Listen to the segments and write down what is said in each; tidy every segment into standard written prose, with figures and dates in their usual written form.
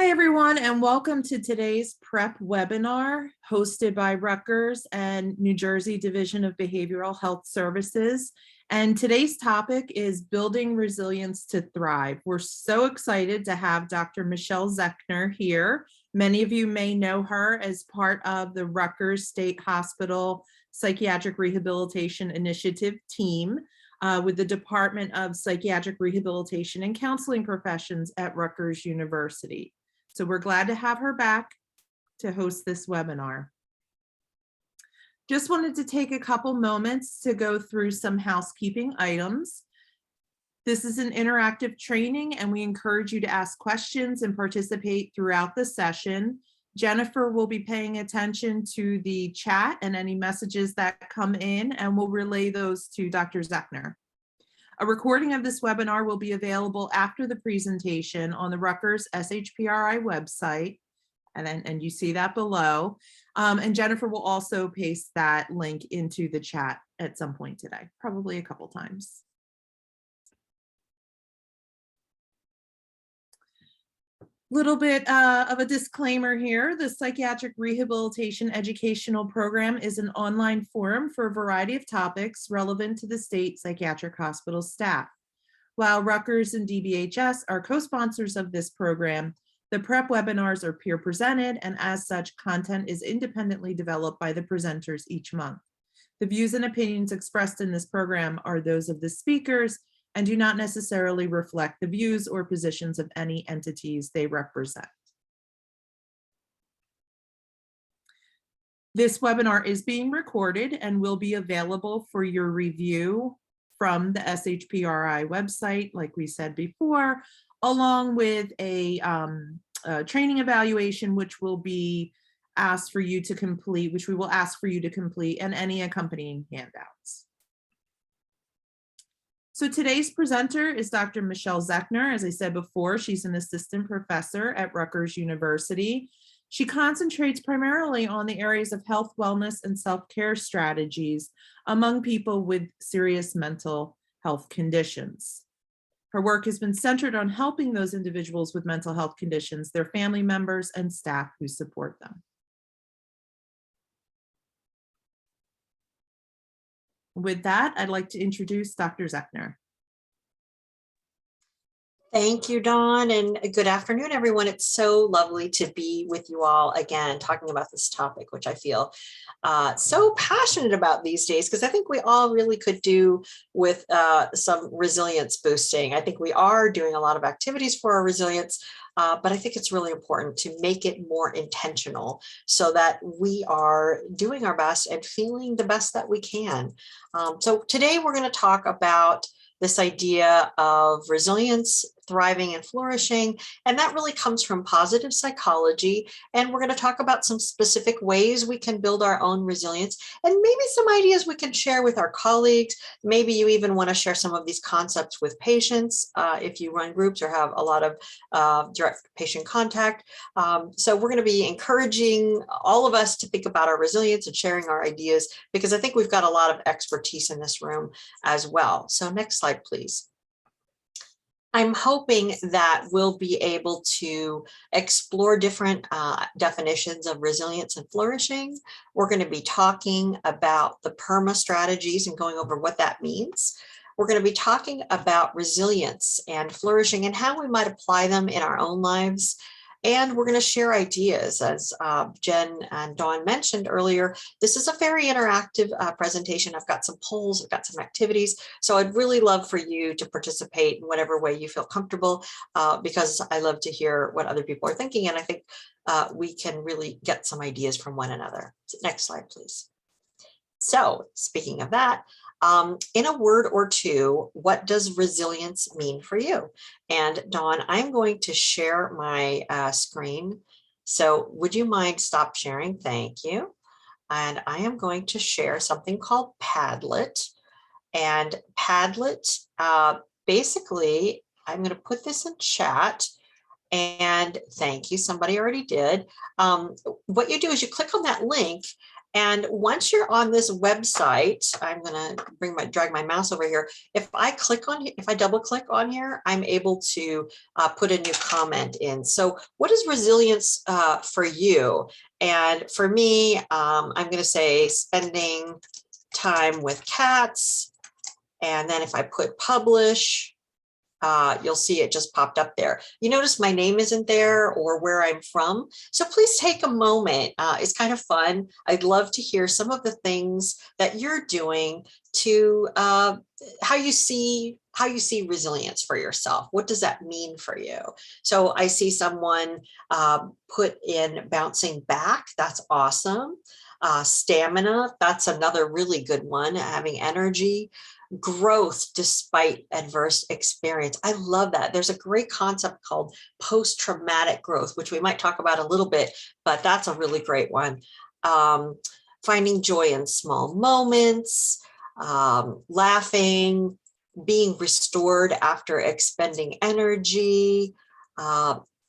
Hi, everyone, and welcome to today's PrEP webinar hosted by Rutgers and New Jersey Division of Behavioral Health Services. And today's topic is building resilience to thrive. We're so excited to have Dr. Michelle Zechner here. Many of you may know her as part of the Rutgers State Hospital Psychiatric Rehabilitation Initiative team with the Department of Psychiatric Rehabilitation and Counseling Professions at Rutgers University. So we're glad to have her back to host this webinar. Just wanted to take a couple moments to go through some housekeeping items. This is an interactive training and we encourage you to ask questions and participate throughout the session. Jennifer will be paying attention to the chat and any messages that come in, and we'll relay those to Dr. Zechner. A recording of this webinar will be available after the presentation on the Rutgers SHPRI website, and you see that below. And Jennifer will also paste that link into the chat at some point today, probably a couple times. Little bit of a disclaimer here. The Psychiatric Rehabilitation Educational Program is an online forum for a variety of topics relevant to the state psychiatric hospital staff. While Rutgers and DBHS are co-sponsors of this program, the PrEP webinars are peer presented, and as such, content is independently developed by the presenters each month. The views and opinions expressed in this program are those of the speakers and do not necessarily reflect the views or positions of any entities they represent. This webinar is being recorded and will be available for your review from the SHPRI website, like we said before, along with a training evaluation, which will be asked for you to complete, which we will ask for you to complete, and any accompanying handouts. So today's presenter is Dr. Michelle Zechner. As I said before, she's an assistant professor at Rutgers University. She concentrates primarily on the areas of health, wellness, and self-care strategies among people with serious mental health conditions. Her work has been centered on helping those individuals with mental health conditions, their family members, and staff who support them. With that, I'd like to introduce Dr. Zechner. Thank you, Dawn, and good afternoon, everyone. It's so lovely to be with you all again, talking about this topic, which I feel so passionate about these days, because I think we all really could do with some resilience boosting. I think we are doing a lot of activities for our resilience, but I think it's really important to make it more intentional so that we are doing our best and feeling the best that we can. So today we're going to talk about this idea of resilience, thriving, and flourishing. And that really comes from positive psychology. And we're going to talk about some specific ways we can build our own resilience and maybe some ideas we can share with our colleagues. Maybe you even want to share some of these concepts with patients if you run groups or have a lot of direct patient contact. So we're going to be encouraging all of us to think about our resilience and sharing our ideas, because I think we've got a lot of expertise in this room as well. So next slide, please. I'm hoping that we'll be able to explore different definitions of resilience and flourishing. We're going to be talking about the PERMA strategies and going over what that means. We're going to be talking about resilience and flourishing and how we might apply them in our own lives. And we're going to share ideas. As Jen and Dawn mentioned earlier, this is a very interactive presentation. I've got some polls, I've got some activities. So I'd really love for you to participate in whatever way you feel comfortable, because I love to hear what other people are thinking. And I think we can really get some ideas from one another. So next slide, please. So speaking of that, in a word or two, what does resilience mean for you? And Dawn, I'm going to share my screen. So would you mind stop sharing? Thank you. And I am going to share something called Padlet. And Padlet, basically, I'm going to put this in chat. And thank you, somebody already did. What you do is you click on that link, And once you're on this website, I'm going to drag my mouse over here. If I double click on here, I'm able to put a new comment in. So what is resilience for you? And for me, I'm going to say spending time with cats. And then if I put publish, you'll see it just popped up there. You notice my name isn't there or where I'm from. So please take a moment. It's kind of fun. I'd love to hear some of the things that you're doing to how you see resilience for yourself. What does that mean for you? So I see someone put in bouncing back. That's awesome. Stamina. That's another really good one. Having energy. Growth despite adverse experience. I love that. There's a great concept called post-traumatic growth, which we might talk about a little bit, but that's a really great one. Finding joy in small moments, laughing, being restored after expending energy,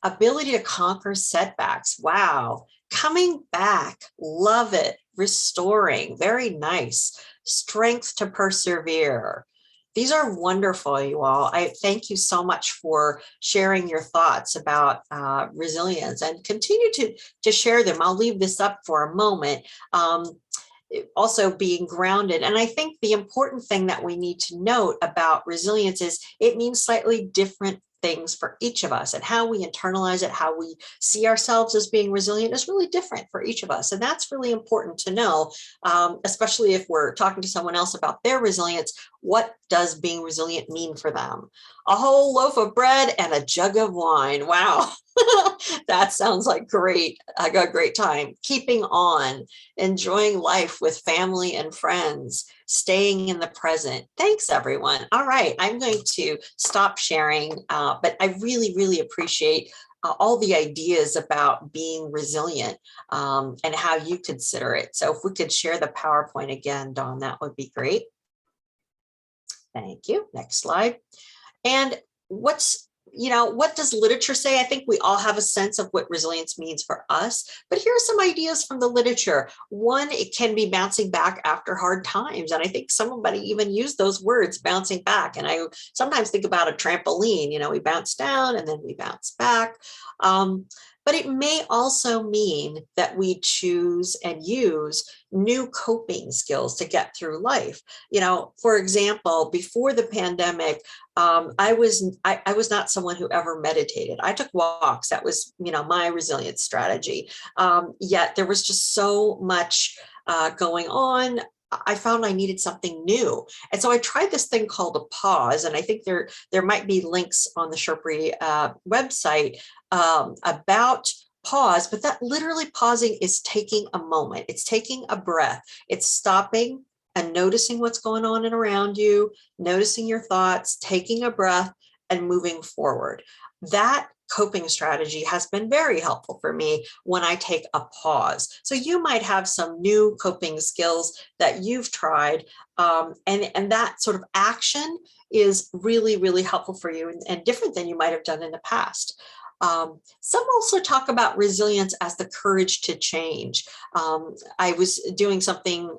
ability to conquer setbacks. Wow. Coming back. Love it. Restoring. Very nice. Strength to persevere. These are wonderful, you all. I thank you so much for sharing your thoughts about resilience, and continue to share them. I'll leave this up for a moment. Also being grounded. And I think the important thing that we need to note about resilience is it means slightly different things for each of us, and how we internalize it, how we see ourselves as being resilient is really different for each of us. And that's really important to know, especially if we're talking to someone else about their resilience. What does being resilient mean for them? A whole loaf of bread and a jug of wine. Wow. That sounds like great. I got a great time. Keeping on, enjoying life with family and friends, staying in the present. Thanks, everyone. All right, I'm going to stop sharing, but I really, really appreciate all the ideas about being resilient and how you consider it. So if we could share the PowerPoint again, Dawn, that would be great. Thank you. Next slide. And what does literature say? I think we all have a sense of what resilience means for us, but here are some ideas from the literature. One, it can be bouncing back after hard times. And I think somebody even used those words, bouncing back. And I sometimes think about a trampoline, we bounce down and then we bounce back. But it may also mean that we choose and use new coping skills to get through life. For example, before the pandemic, I was not someone who ever meditated. I took walks. That was, my resilience strategy. Yet there was just so much going on. I found I needed something new. And so I tried this thing called a pause. And I think there might be links on the Sherpri website about pause, but that literally pausing is taking a moment. It's taking a breath. It's stopping and noticing what's going on and around you, noticing your thoughts, taking a breath and moving forward. That coping strategy has been very helpful for me when I take a pause. So you might have some new coping skills that you've tried, and that sort of action is really, really helpful for you and different than you might have done in the past. Some also talk about resilience as the courage to change. I was doing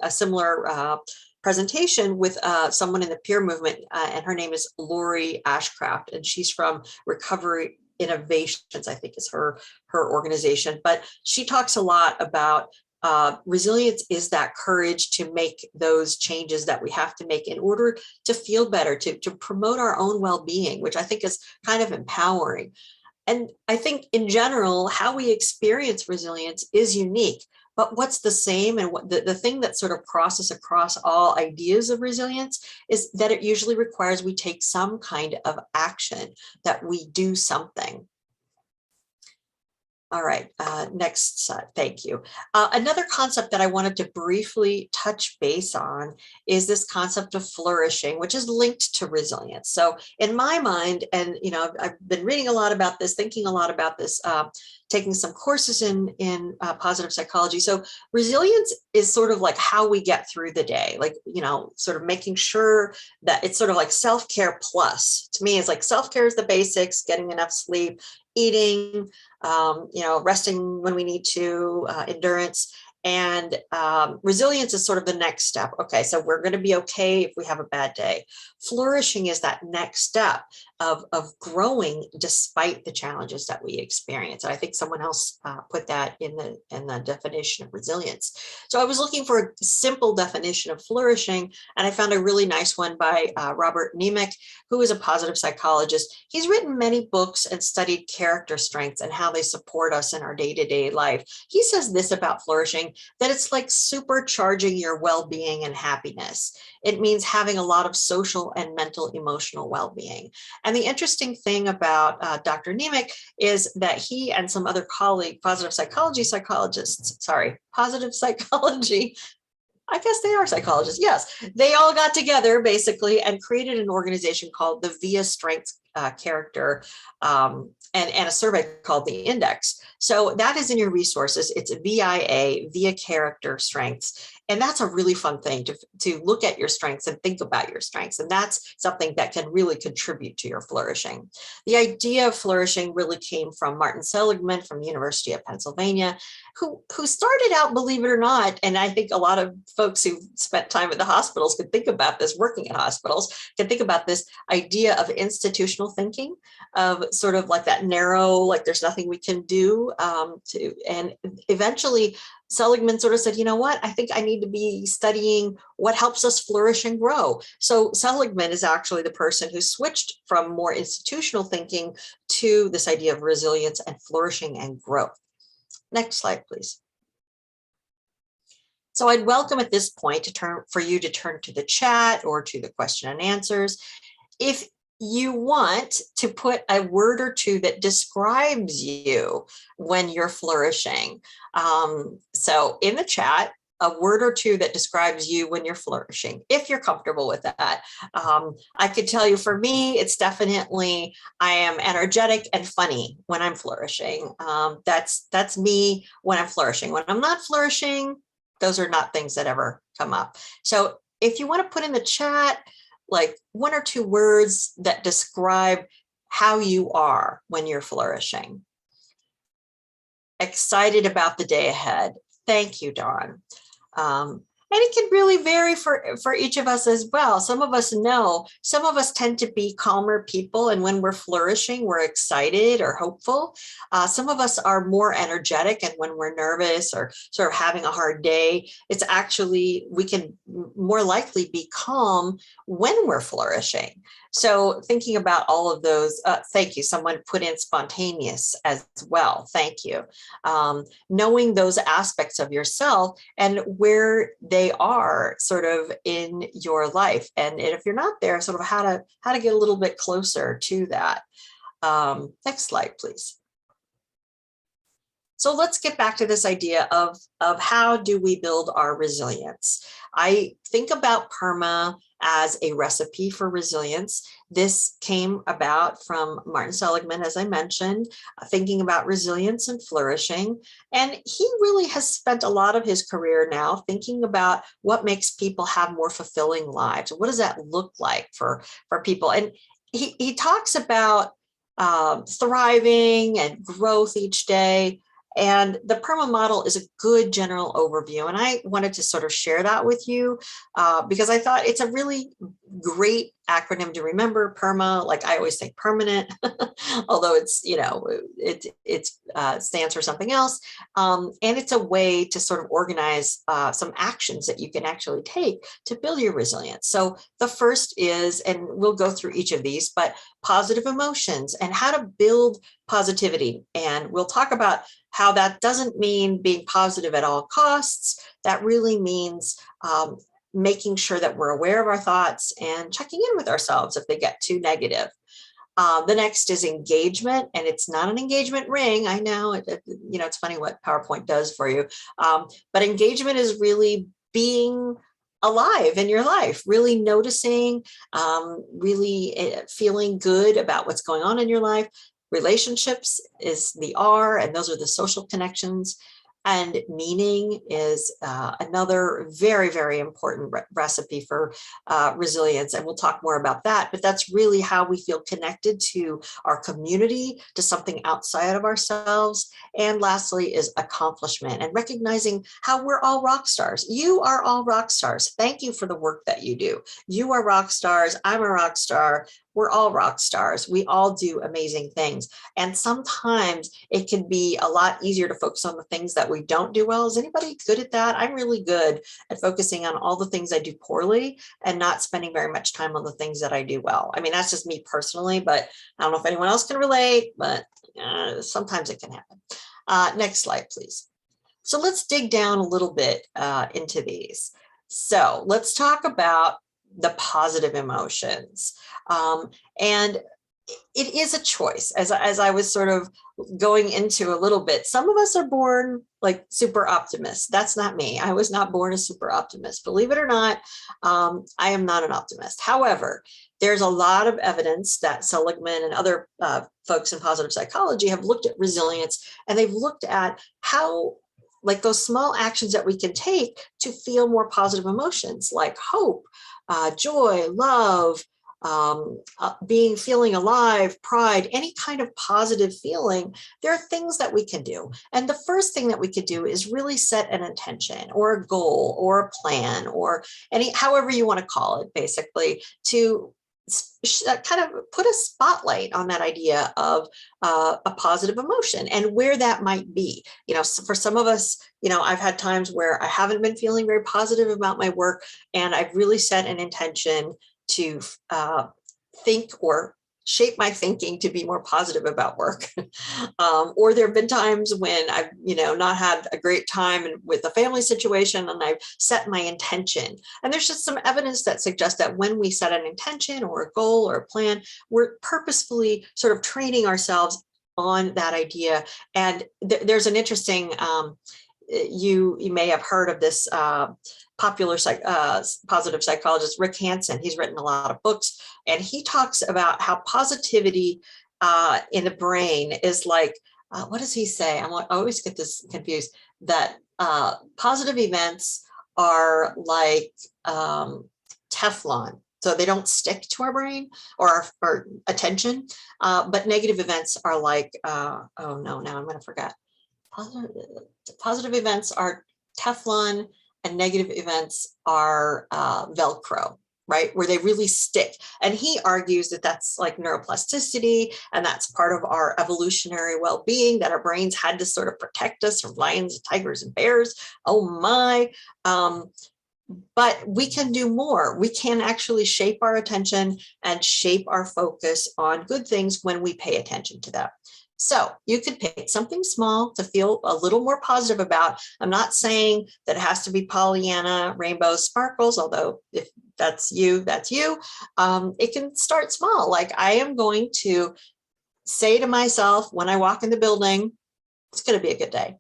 a similar presentation with someone in the peer movement, and her name is Lori Ashcraft, and she's from Recovery Innovations, I think is her organization. But she talks a lot about resilience is that courage to make those changes that we have to make in order to feel better, to promote our own well-being, which I think is kind of empowering. And I think in general, how we experience resilience is unique, but what's the same and what the thing that sort of crosses across all ideas of resilience is that it usually requires we take some kind of action, that we do something. All right, next slide. Thank you. Another concept that I wanted to briefly touch base on is this concept of flourishing, which is linked to resilience. So in my mind, and I've been reading a lot about this, thinking a lot about this, taking some courses in positive psychology. So resilience is sort of like how we get through the day, like, sort of making sure that it's sort of like self-care plus. To me, it's like self-care is the basics, getting enough sleep, eating, resting when we need to, endurance. And resilience is sort of the next step. Okay, so we're going to be okay if we have a bad day. Flourishing is that next step of growing despite the challenges that we experience. And I think someone else put that in the definition of resilience. So I was looking for a simple definition of flourishing, and I found a really nice one by Robert Nemec, who is a positive psychologist. He's written many books and studied character strengths and how they support us in our day-to-day life. He says this about flourishing, that it's like supercharging your well-being and happiness. It means having a lot of social and mental emotional well-being. And the interesting thing about Dr. Nemec is that he and some other positive psychology, I guess they are psychologists. Yes, they all got together basically and created an organization called the VIA Strengths Character and a survey called the Index. So that is in your resources. It's VIA Character Strengths. And that's a really fun thing to look at your strengths and think about your strengths. And that's something that can really contribute to your flourishing. The idea of flourishing really came from Martin Seligman from the University of Pennsylvania, who started out, believe it or not, and I think a lot of folks who spent time at the hospitals could think about this, working at hospitals, can think about this idea of institutional thinking, of sort of like that narrow, like there's nothing we can do and eventually Seligman sort of said, you know what, I think I need to be studying what helps us flourish and grow. So Seligman is actually the person who switched from more institutional thinking to this idea of resilience and flourishing and growth. Next slide, please. So I'd welcome at this point for you to turn to the chat or to the question and answers. If you want to put a word or two that describes you when you're flourishing. So in the chat, a word or two that describes you when you're flourishing, if you're comfortable with that. I could tell you for me, it's definitely, I am energetic and funny when I'm flourishing. That's me when I'm flourishing. When I'm not flourishing, those are not things that ever come up. So if you want to put in the chat, like one or two words that describe how you are when you're flourishing. Excited about the day ahead. Thank you, Dawn. And it can really vary for each of us as well. Some of us know, some of us tend to be calmer people. And when we're flourishing, we're excited or hopeful. Some of us are more energetic. And when we're nervous or sort of having a hard day, it's actually, we can more likely be calm when we're flourishing. So thinking about all of those, thank you. Someone put in spontaneous as well. Thank you. Knowing those aspects of yourself and where they are sort of in your life. And if you're not there, sort of how to get a little bit closer to that. Next slide, please. So let's get back to this idea of how do we build our resilience. I think about PERMA as a recipe for resilience. This came about from Martin Seligman, as I mentioned, thinking about resilience and flourishing. And he really has spent a lot of his career now thinking about what makes people have more fulfilling lives. What does that look like for people? And he talks about thriving and growth each day. And the PERMA model is a good general overview. And I wanted to sort of share that with you because I thought it's a really great acronym to remember. PERMA, like I always think permanent, although it's, you know, it stands for something else. And it's a way to sort of organize some actions that you can actually take to build your resilience. So the first is, and we'll go through each of these, but positive emotions and how to build positivity. And we'll talk about how that doesn't mean being positive at all costs. That really means making sure that we're aware of our thoughts and checking in with ourselves if they get too negative. The next is engagement, and it's not an engagement ring. I know, you know, it's funny what PowerPoint does for you, but engagement is really being alive in your life, really noticing, really feeling good about what's going on in your life. Relationships is the R, and those are the social connections. And meaning is another very, very important recipe for resilience. And we'll talk more about that, but that's really how we feel connected to our community, to something outside of ourselves. And lastly is accomplishment and recognizing how we're all rock stars. You are all rock stars. Thank you for the work that you do. You are rock stars. I'm a rock star. We're all rock stars. We all do amazing things. And sometimes it can be a lot easier to focus on the things that we don't do well. Is anybody good at that? I'm really good at focusing on all the things I do poorly and not spending very much time on the things that I do well. I mean, that's just me personally, but I don't know if anyone else can relate, but sometimes it can happen. Next slide, please. So let's dig down a little bit into these. So let's talk about the positive emotions. And it is a choice, as I was sort of going into a little bit. Some of us are born like super optimists. That's not me. I was not born a super optimist. Believe it or not, I am not an optimist. However, there's a lot of evidence that Seligman and other folks in positive psychology have looked at resilience, and they've looked at how, like, those small actions that we can take to feel more positive emotions like hope, joy, love, feeling alive, pride, any kind of positive feeling. There are things that we can do. And the first thing that we could do is really set an intention or a goal or a plan or however you want to call it, basically, to kind of put a spotlight on that idea of a positive emotion and where that might be. So for some of us, I've had times where I haven't been feeling very positive about my work, and I've really set an intention to think or shape my thinking to be more positive about work. Or there have been times when I've, not had a great time with a family situation, and I've set my intention. And there's just some evidence that suggests that when we set an intention or a goal or a plan, we're purposefully sort of training ourselves on that idea. And there's an interesting, you may have heard of this popular positive psychologist, Rick Hanson. He's written a lot of books, and he talks about how positivity in the brain is like, what does he say? I always get this confused, that positive events are like Teflon. So they don't stick to our brain or our attention, but negative events are like, oh no, now I'm going to forget. Positive events are Teflon, and negative events are Velcro, right? Where they really stick. And he argues that that's like neuroplasticity, and that's part of our evolutionary well-being, that our brains had to sort of protect us from lions, tigers, and bears. Oh my. But we can do more. We can actually shape our attention and shape our focus on good things when we pay attention to them. So you could pick something small to feel a little more positive about. I'm not saying that it has to be Pollyanna, rainbows, sparkles, although if that's you, that's you. It can start small. Like, I am going to say to myself when I walk in the building, it's going to be a good day.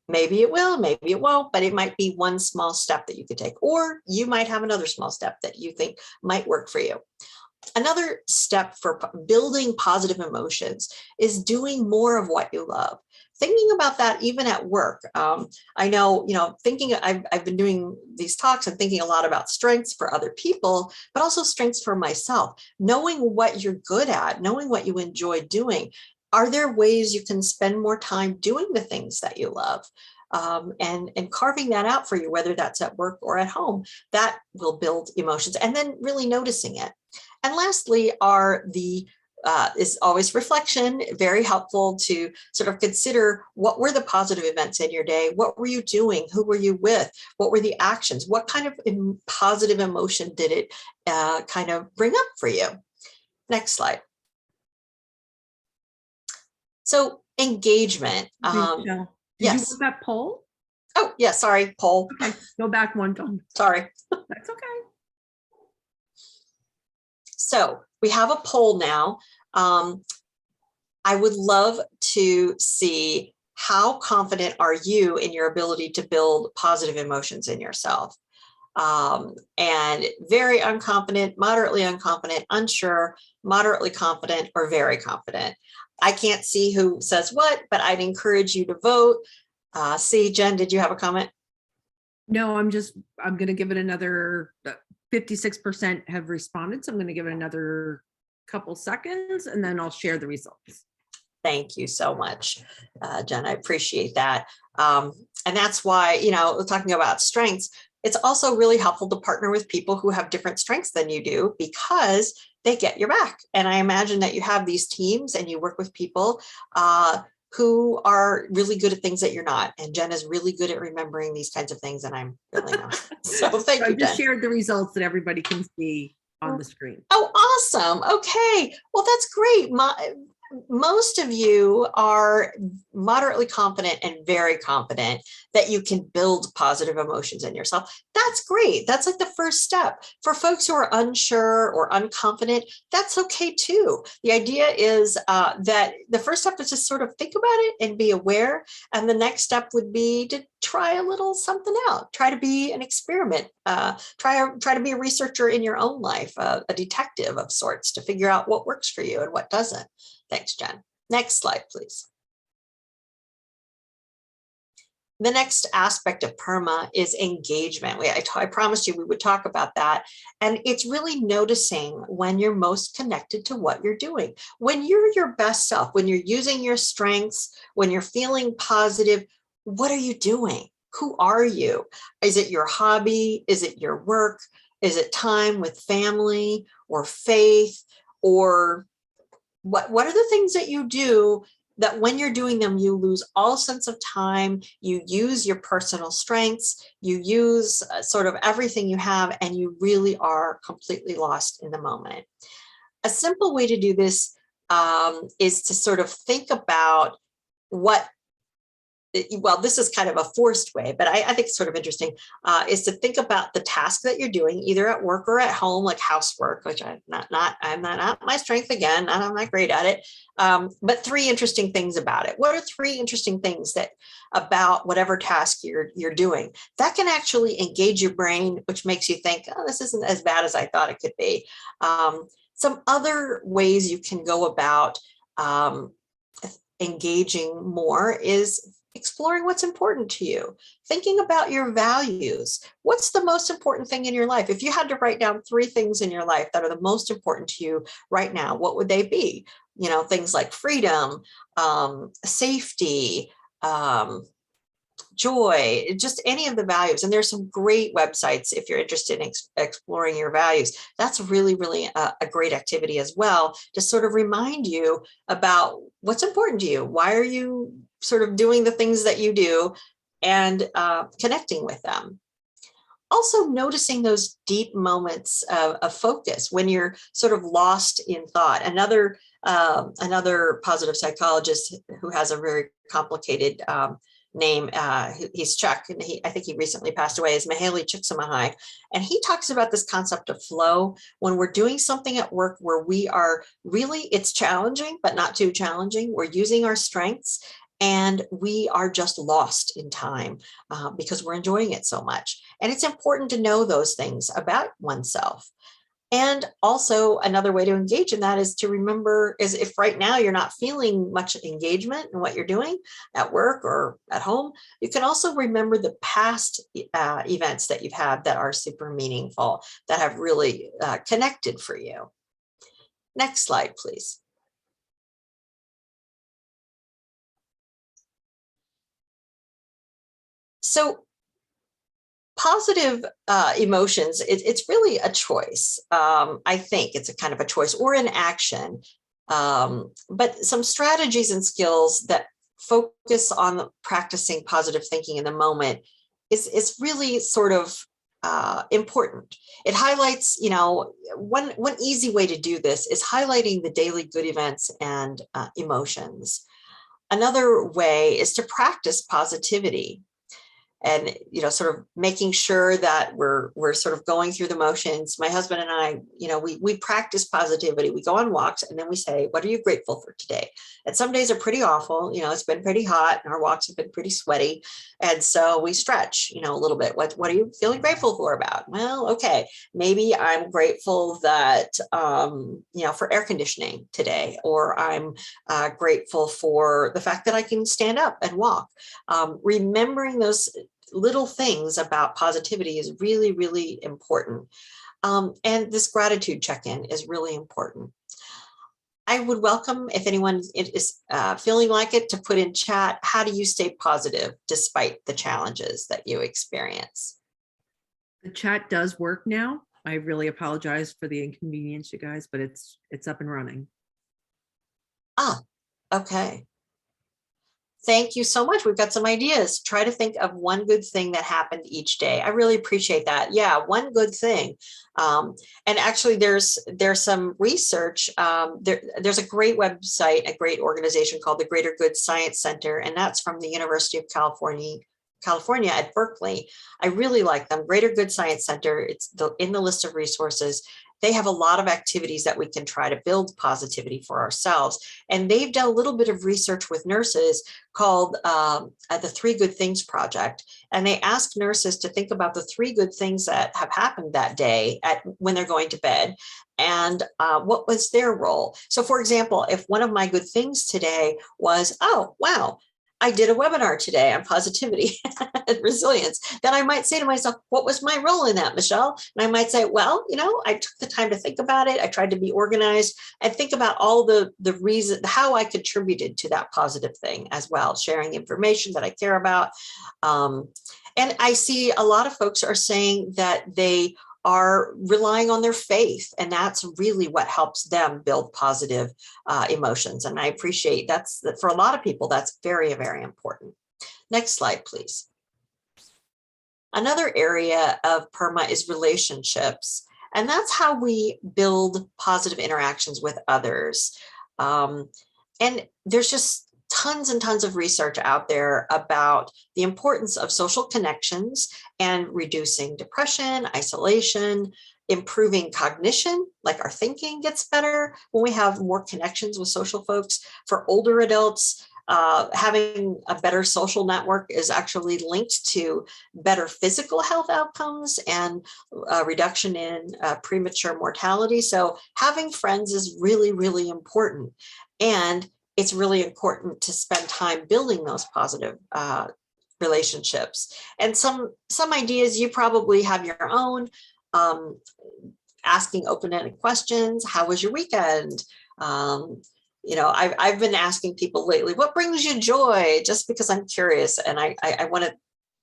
Maybe it will, maybe it won't, but it might be one small step that you could take, or you might have another small step that you think might work for you. Another step for building positive emotions is doing more of what you love. Thinking about that even at work. I know, I've been doing these talks and thinking a lot about strengths for other people, but also strengths for myself. Knowing what you're good at, knowing what you enjoy doing. Are there ways you can spend more time doing the things that you love? And carving that out for you, whether that's at work or at home, that will build emotions, and then really noticing it. And lastly is always reflection, very helpful to sort of consider what were the positive events in your day? What were you doing? Who were you with? What were the actions? What kind of positive emotion did it kind of bring up for you? Next slide. So engagement. Michelle, did yes. you want that poll? Oh, yeah, sorry, poll. Okay, go back one, Dawn. Sorry. That's okay. So we have a poll now. I would love to see, how confident are you in your ability to build positive emotions in yourself? And very unconfident, moderately unconfident, unsure, moderately confident, or very confident. I can't see who says what, but I'd encourage you to vote. See, Jen, did you have a comment? No, I'm going to give it another 56% have responded. So I'm going to give it another couple seconds and then I'll share the results. Thank you so much, Jen. I appreciate that. And that's why, talking about strengths, it's also really helpful to partner with people who have different strengths than you do because they get your back. And I imagine that you have these teams and you work with people who are really good at things that you're not. And Jen is really good at remembering these kinds of things, and I'm really not. So thank you, I just Jen. shared the results that everybody can see on the screen. Oh, awesome. Okay. Well, that's great. Most of you are moderately confident and very confident that you can build positive emotions in yourself. That's great. That's like the first step. For folks who are unsure or unconfident, that's okay too. The idea is that the first step is just sort of think about it and be aware. And the next step would be to try a little something out. Try to be an experiment. Try to be a researcher in your own life, a detective of sorts, to figure out what works for you and what doesn't. Thanks, Jen. Next slide, please. The next aspect of PERMA is engagement. I promised you we would talk about that. And it's really noticing when you're most connected to what you're doing. When you're your best self, when you're using your strengths, when you're feeling positive, what are you doing? Who are you? Is it your hobby? Is it your work? Is it time with family or faith? Or what are the things that you do that when you're doing them, you lose all sense of time, you use your personal strengths, you use sort of everything you have, and you really are completely lost in the moment. A simple way to do this is to sort of think about this is kind of a forced way, but I think it's sort of interesting, is to think about the task that you're doing either at work or at home, like housework, which I'm not my strength again, I'm not great at it. But 3 interesting things about it. What are 3 interesting things about whatever task you're doing that can actually engage your brain, which makes you think, oh, this isn't as bad as I thought it could be. Some other ways you can go about engaging more is exploring what's important to you, thinking about your values. What's the most important thing in your life? If you had to write down 3 things in your life that are the most important to you right now, what would they be? Things like freedom, safety, joy, just any of the values. And there's some great websites if you're interested in exploring your values. That's really, really a great activity as well, to sort of remind you about what's important to you. Why are you sort of doing the things that you do, and connecting with them. Also noticing those deep moments of focus when you're sort of lost in thought. Another positive psychologist who has a very complicated name, he's Czech, and I think he recently passed away, is Mihaly Csikszentmihalyi. And he talks about this concept of flow when we're doing something at work where we are really, it's challenging, but not too challenging. We're using our strengths and we are just lost in time because we're enjoying it so much. And it's important to know those things about oneself. And also another way to engage in that is to remember, is if right now you're not feeling much engagement in what you're doing at work or at home, you can also remember the past events that you've had that are super meaningful, that have really connected for you. Next slide, please. So positive emotions, it's really a choice. I think it's a kind of a choice or an action, but some strategies and skills that focus on practicing positive thinking in the moment is really sort of important. It highlights, one easy way to do this is highlighting the daily good events and emotions. Another way is to practice positivity. and, you know, sort of making sure that we're sort of going through the motions. My husband and I, you know, we practice positivity. We go on walks and then we say, what are you grateful for today? And some days are pretty awful. You know, it's been pretty hot and our walks have been pretty sweaty. And so we stretch, you know, a little bit. What are you feeling grateful for about? Well, okay, maybe I'm grateful that, you know, for air conditioning today, or I'm grateful for the fact that I can stand up and walk. Remembering those little things about positivity is really, really important. And this gratitude check-in is really important. I would welcome if anyone is feeling like it to put in chat, how do you stay positive despite the challenges that you experience? The chat does work now. I really apologize for the inconvenience, you guys, but it's up and running. Ah, okay. Thank you so much. We've got some ideas. Try to think of one good thing that happened each day. I really appreciate that. Yeah, one good thing. And actually, there's some research. There's a great website, a great organization called the Greater Good Science Center, and that's from the University of California at Berkeley. I really like them. Greater Good Science Center. It's in the list of resources. They have a lot of activities that we can try to build positivity for ourselves. And they've done a little bit of research with nurses called the 3 Good Things Project. And they ask nurses to think about the 3 good things that have happened that day when they're going to bed, and what was their role. So for example, if one of my good things today was, oh, wow, I did a webinar today on positivity and resilience, then I might say to myself, what was my role in that, Michelle? And I might say, well, you know, I took the time to think about it. I tried to be organized and think about all the reason, how I contributed to that positive thing as well, sharing information that I care about. And I see a lot of folks are saying that they are relying on their faith, and that's really what helps them build positive emotions. And I appreciate that for a lot of people, that's very, very important. Next slide, please. Another area of PERMA is relationships, and that's how we build positive interactions with others. And there's just tons and tons of research out there about the importance of social connections and reducing depression, isolation, improving cognition, like our thinking gets better when we have more connections with social folks. For older adults, having a better social network is actually linked to better physical health outcomes and reduction in premature mortality. So having friends is really, really important. And it's really important to spend time building those positive relationships. And some ideas, you probably have your own, asking open-ended questions. How was your weekend? You know, I've been asking people lately, what brings you joy? Just because I'm curious and I want to,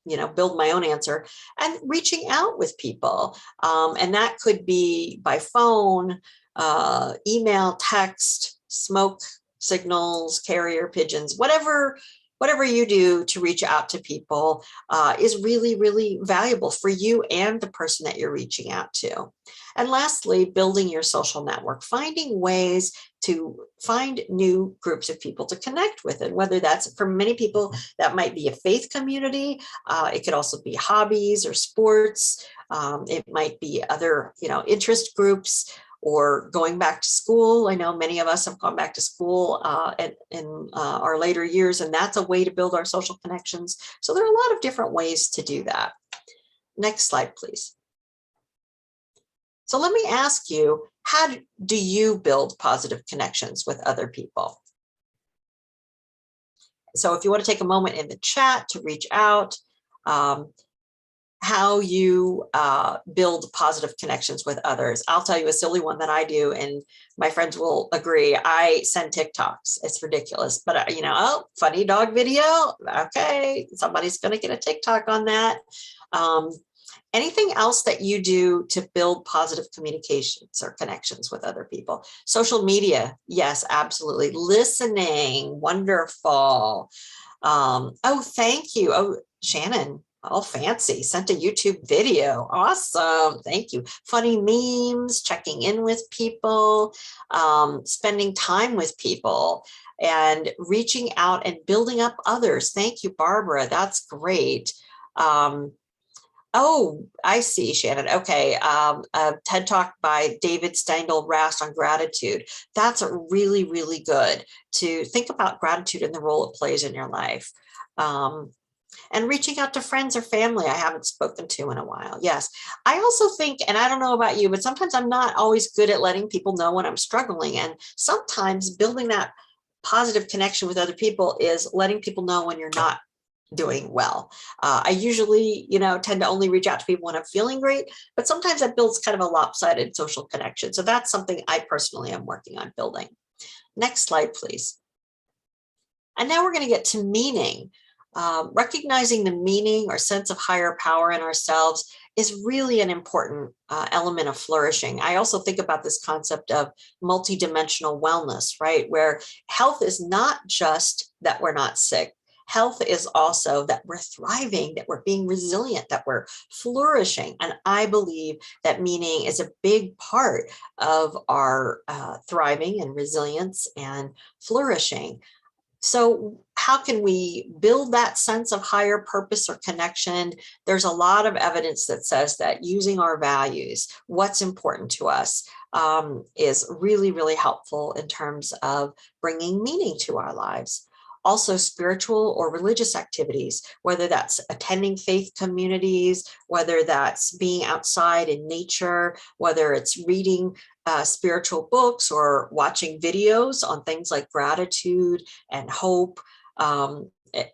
you know, build my own answer, and reaching out with people. And that could be by phone, email, text, smoke signals, carrier pigeons, whatever you do to reach out to people is really, really valuable for you and the person that you're reaching out to. And lastly, building your social network, finding ways to find new groups of people to connect with. And whether that's, for many people, that might be a faith community. It could also be hobbies or sports. It might be other, you know, interest groups, or going back to school. I know many of us have gone back to school in our later years, and that's a way to build our social connections. So there are a lot of different ways to do that. Next slide, please. So let me ask you, how do you build positive connections with other people? So if you want to take a moment in the chat to reach out, how you build positive connections with others. I'll tell you a silly one that I do, and my friends will agree. I send TikToks. It's ridiculous, but you know, oh, funny dog video. Okay, somebody's going to get a TikTok on that. Anything else that you do to build positive communications or connections with other people? Social media, yes, absolutely. Listening, wonderful. Oh, thank you. Oh, Shannon. Oh, fancy. Sent a YouTube video. Awesome. Thank you. Funny memes, checking in with people, spending time with people, and reaching out and building up others. Thank you, Barbara. That's great. Oh, I see, Shannon. Okay. A TED Talk by David Steindl Rast on gratitude. That's a really, really good to think about gratitude and the role it plays in your life. And reaching out to friends or family I haven't spoken to in a while. Yes. I also think, and I don't know about you, but sometimes I'm not always good at letting people know when I'm struggling. And sometimes building that positive connection with other people is letting people know when you're not doing well. I usually, tend to only reach out to people when I'm feeling great, but sometimes that builds kind of a lopsided social connection. So that's something I personally am working on building. Next slide, please. And now we're going to get to meaning. Recognizing the meaning or sense of higher power in ourselves is really an important element of flourishing. I also think about this concept of multidimensional wellness, right? Where health is not just that we're not sick. Health is also that we're thriving, that we're being resilient, that we're flourishing. And I believe that meaning is a big part of our thriving and resilience and flourishing. So how can we build that sense of higher purpose or connection? There's a lot of evidence that says that using our values, what's important to us, is really, really helpful in terms of bringing meaning to our lives. Also, spiritual or religious activities, whether that's attending faith communities, whether that's being outside in nature, whether it's reading spiritual books or watching videos on things like gratitude and hope.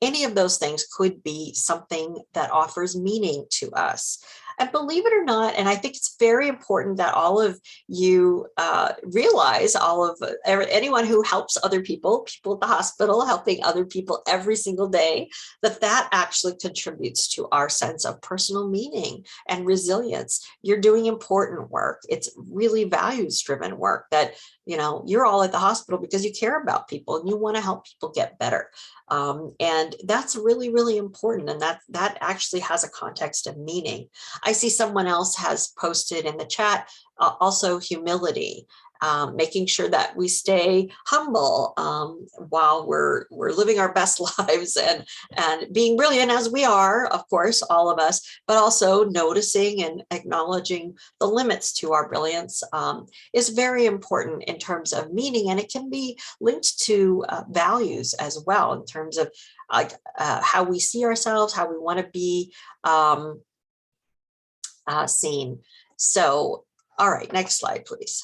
Any of those things could be something that offers meaning to us. And believe it or not, and I think it's very important that all of you realize, anyone who helps other people at the hospital, helping other people every single day, that actually contributes to our sense of personal meaning and resilience. You're doing important work. It's really values-driven work that, you're all at the hospital because you care about people and you want to help people get better. And that's really, really important. And that actually has a context of meaning. I see someone else has posted in the chat, also humility, making sure that we stay humble while we're living our best lives and being brilliant as we are, of course, all of us, but also noticing and acknowledging the limits to our brilliance is very important in terms of meaning. And it can be linked to values as well in terms of how we see ourselves, how we want to be seen. So, all right, next slide, please.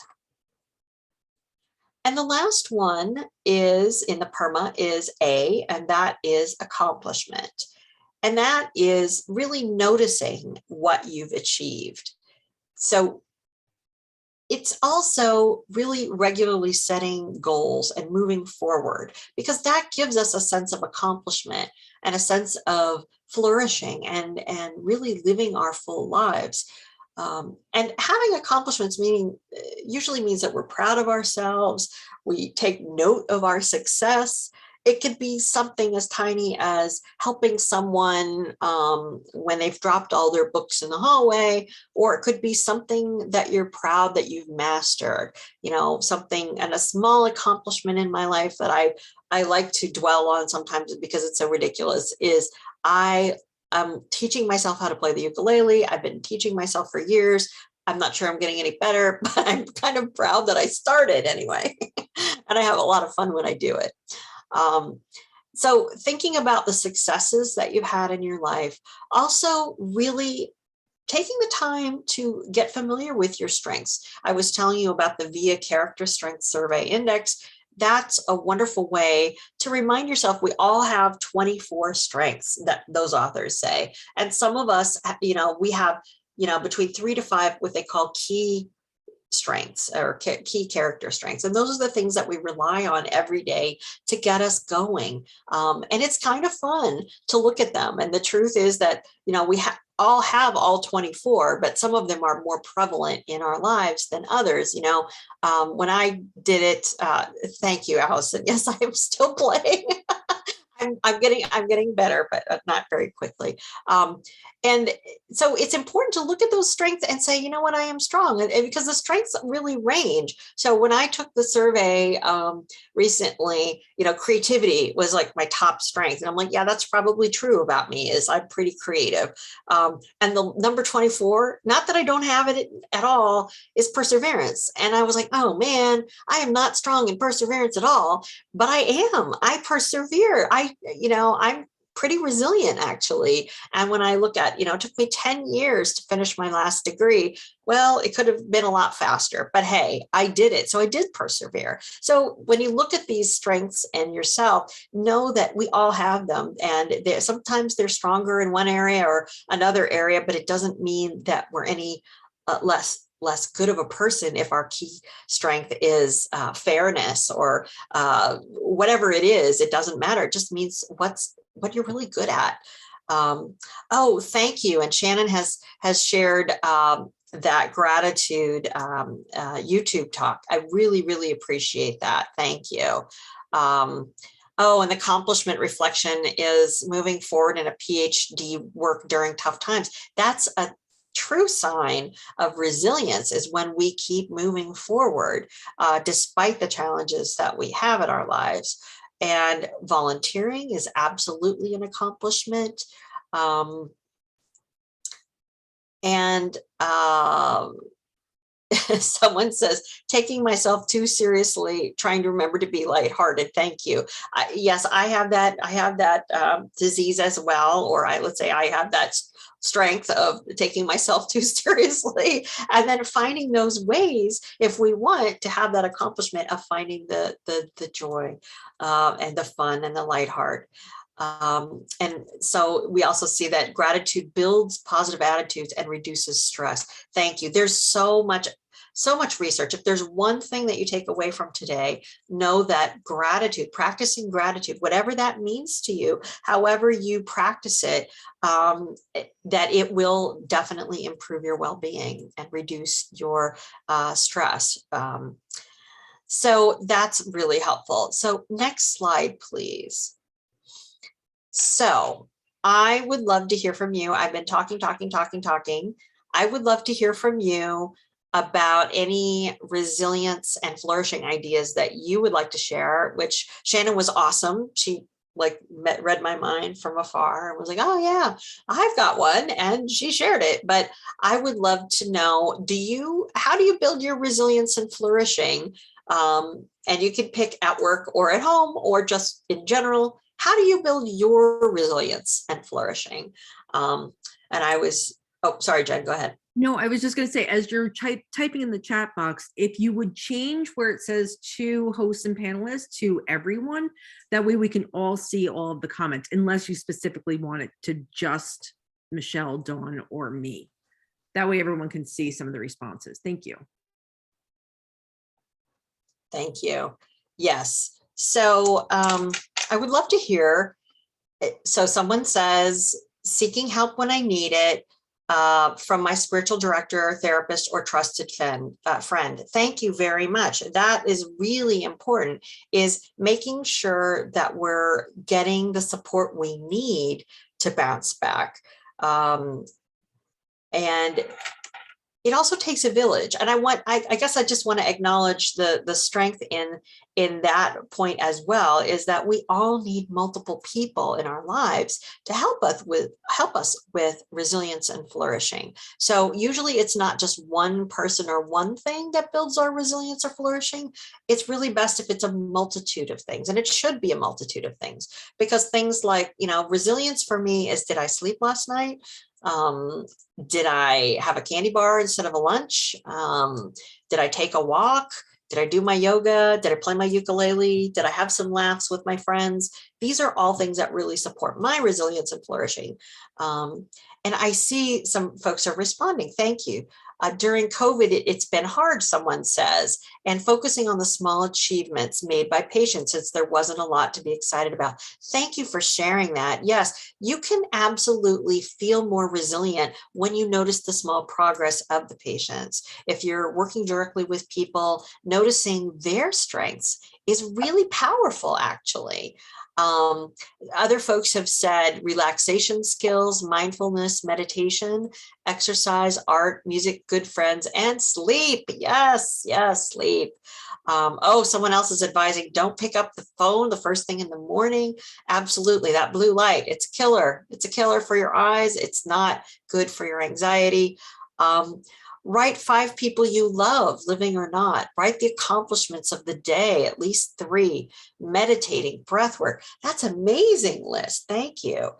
And the last one is in the PERMA is A, and that is accomplishment. And that is really noticing what you've achieved. So it's also really regularly setting goals and moving forward, because that gives us a sense of accomplishment and a sense of flourishing and really living our full lives. And having accomplishments usually means that we're proud of ourselves. We take note of our success. It could be something as tiny as helping someone when they've dropped all their books in the hallway, or it could be something that you're proud that you've mastered, something, and a small accomplishment in my life that I like to dwell on sometimes because it's so ridiculous is I'm teaching myself how to play the ukulele. I've been teaching myself for years. I'm not sure I'm getting any better, but I'm kind of proud that I started anyway. And I have a lot of fun when I do it. So thinking about the successes that you've had in your life, also really taking the time to get familiar with your strengths. I was telling you about the VIA Character Strength Survey Index. That's a wonderful way to remind yourself we all have 24 strengths that those authors say. And some of us, we have, between 3 to 5, what they call key strengths or key character strengths. And those are the things that we rely on every day to get us going. And it's kind of fun to look at them. And the truth is that, we all have all 24, but some of them are more prevalent in our lives than others. When I did it, thank you, Allison. Yes, I am still playing. I'm getting better, but not very quickly. And so it's important to look at those strengths and say, you know what, I am strong, and because the strengths really range. So when I took the survey recently, creativity was like my top strength, and I'm like, yeah, that's probably true about me, is I'm pretty creative. And the number 24, not that I don't have it at all, is perseverance. And I was like, oh man, I am not strong in perseverance at all, but I persevere. I'm pretty resilient, actually. And when I look at, it took me 10 years to finish my last degree. Well, it could have been a lot faster, but hey, I did it. So I did persevere. So when you look at these strengths in yourself, know that we all have them. And sometimes they're stronger in one area or another area, but it doesn't mean that we're any less good of a person if our key strength is fairness or whatever it is. It doesn't matter. It just means what you're really good at. Oh, thank you. And Shannon has shared that gratitude YouTube talk. I really, really appreciate that. Thank you. Oh, and the accomplishment reflection is moving forward in a PhD work during tough times. That's a true sign of resilience, is when we keep moving forward despite the challenges that we have in our lives. And volunteering is absolutely an accomplishment. Someone says, taking myself too seriously, trying to remember to be lighthearted. Thank you. Yes, I have that disease as well, or let's say I have that strength of taking myself too seriously, and then finding those ways, if we want to have that accomplishment of finding the joy and the fun and the light heart. And so we also see that gratitude builds positive attitudes and reduces stress. Thank you. There's so much research. If there's one thing that you take away from today, know that gratitude, practicing gratitude, whatever that means to you, however you practice it, that it will definitely improve your well-being and reduce your stress. So that's really helpful. So next slide, please. So I would love to hear from you. I've been talking. I would love to hear from you about any resilience and flourishing ideas that you would like to share, which Shannon was awesome. She read my mind from afar and was like, oh yeah, I've got one, and she shared it. But I would love to know, how do you build your resilience and flourishing? And you can pick at work or at home or just in general. How do you build your resilience and flourishing? Oh, sorry, Jen, go ahead. No, I was just going to say, as you're typing in the chat box, if you would change where it says to hosts and panelists to everyone, that way we can all see all of the comments, unless you specifically want it to just Michelle, Dawn, or me. That way everyone can see some of the responses. Thank you. Thank you. Yes. So I would love to hear. So someone says, seeking help when I need it, from my spiritual director, therapist, or trusted friend. Thank you very much. That is really important, is making sure that we're getting the support we need to bounce back. And it also takes a village. And I guess I just want to acknowledge the strength in that point as well, is that we all need multiple people in our lives to help us with resilience and flourishing. So usually it's not just one person or one thing that builds our resilience or flourishing. It's really best if it's a multitude of things, and it should be a multitude of things, because things like, resilience for me is, did I sleep last night? Did I have a candy bar instead of a lunch? Did I take a walk? Did I do my yoga? Did I play my ukulele? Did I have some laughs with my friends? These are all things that really support my resilience and flourishing. And I see some folks are responding. Thank you. During COVID, it's been hard, someone says, and focusing on the small achievements made by patients, since there wasn't a lot to be excited about. Thank you for sharing that. Yes, you can absolutely feel more resilient when you notice the small progress of the patients. If you're working directly with people, noticing their strengths is really powerful, actually. Other folks have said relaxation skills, mindfulness, meditation, exercise, art, music, good friends, and sleep. Yes, yes, sleep. Oh, someone else is advising, don't pick up the phone the first thing in the morning. Absolutely. That blue light, it's killer. It's a killer for your eyes. It's not good for your anxiety. Write 5 people you love, living or not. Write the accomplishments of the day, at least 3. Meditating, breath work. That's an amazing list. Thank you.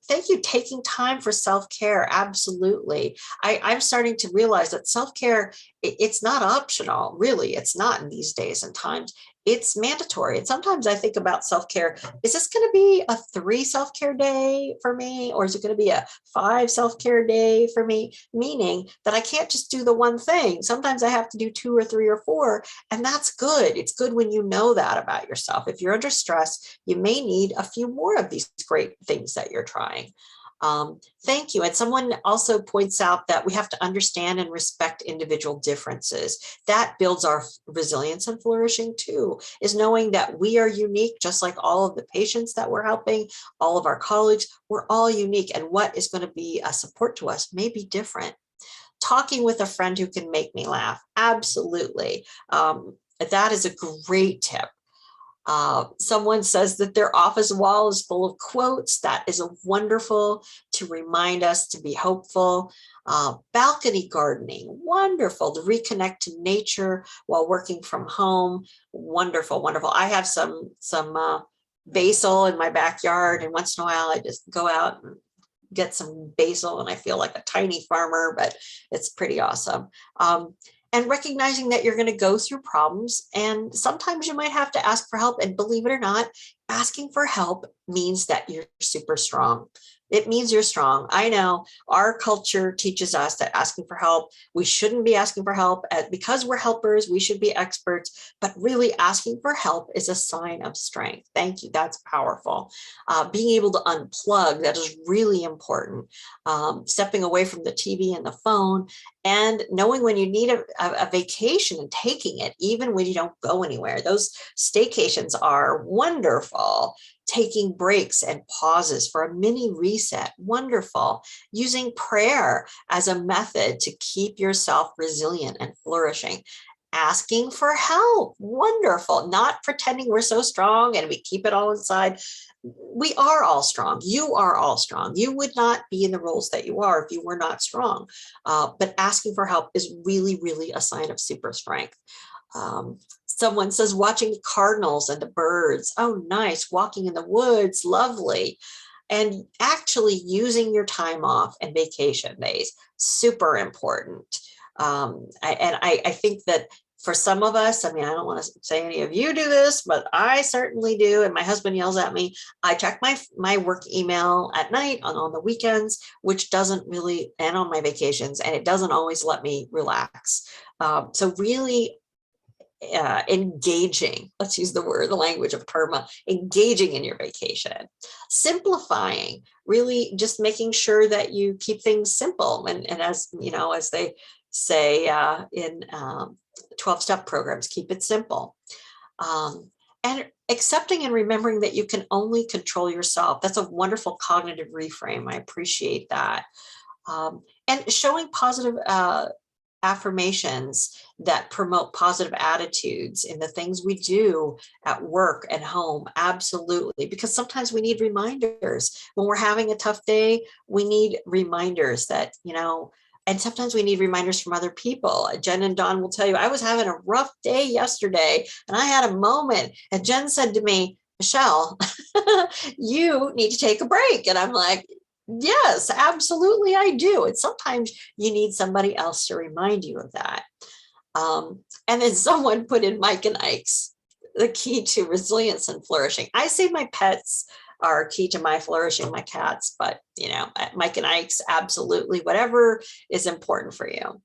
Thank you. Taking time for self-care. Absolutely. I'm starting to realize that self-care, it's not optional. Really, it's not in these days and times. It's mandatory. And sometimes I think about self-care. Is this going to be a 3 self-care day for me? Or is it going to be a 5 self-care day for me? Meaning that I can't just do the one thing. Sometimes I have to do 2 or 3 or 4. And that's good. It's good when you know that about yourself. If you're under stress, you may need a few more of these great things that you're trying. Thank you. And someone also points out that we have to understand and respect individual differences. That builds our resilience and flourishing too, is knowing that we are unique, just like all of the patients that we're helping, all of our colleagues, we're all unique. And what is going to be a support to us may be different. Talking with a friend who can make me laugh. Absolutely. That is a great tip. Someone says that their office wall is full of quotes. That is a wonderful to remind us to be hopeful. Balcony gardening, wonderful to reconnect to nature while working from home. Wonderful, wonderful. I have some basil in my backyard, and once in a while I just go out and get some basil and I feel like a tiny farmer, but it's pretty awesome. And recognizing that you're going to go through problems and sometimes you might have to ask for help. And believe it or not, asking for help means that you're super strong. It means you're strong. I know our culture teaches us that asking for help, we shouldn't be asking for help because we're helpers. We should be experts, but really asking for help is a sign of strength. Thank you. That's powerful. Being able to unplug, that is really important. Stepping away from the TV and the phone and knowing when you need a vacation and taking it, even when you don't go anywhere. Those staycations are wonderful. Taking breaks and pauses for a mini reset, wonderful. Using prayer as a method to keep yourself resilient and flourishing. Asking for help, wonderful. Not pretending we're so strong and we keep it all inside. We are all strong. You are all strong. You would not be in the roles that you are if you were not strong. But asking for help is really, really a sign of super strength. Someone says watching the cardinals and the birds. Oh, nice. Walking in the woods. Lovely. And actually using your time off and vacation days. Super important. I think that for some of us, I mean, I don't want to say any of you do this, but I certainly do. And my husband yells at me. I check my work email at night on the weekends, which doesn't really, and on my vacations, and it doesn't always let me relax. So really, engaging, let's use the language of Perma, engaging in your vacation, simplifying, really just making sure that you keep things simple. And as you know, as they say in 12-step programs, keep it simple. And accepting and remembering that you can only control yourself. That's a wonderful cognitive reframe. I appreciate that. And showing positive affirmations that promote positive attitudes in the things we do at work and home. Absolutely. Because sometimes we need reminders. When we're having a tough day, we need reminders that, and sometimes we need reminders from other people. Jen and Dawn will tell you, I was having a rough day yesterday and I had a moment. And Jen said to me, Michelle, you need to take a break. And I'm like, yes, absolutely, I do. And sometimes you need somebody else to remind you of that. And then someone put in Mike and Ike's, the key to resilience and flourishing. I say my pets are key to my flourishing, my cats, but Mike and Ike's, absolutely, whatever is important for you.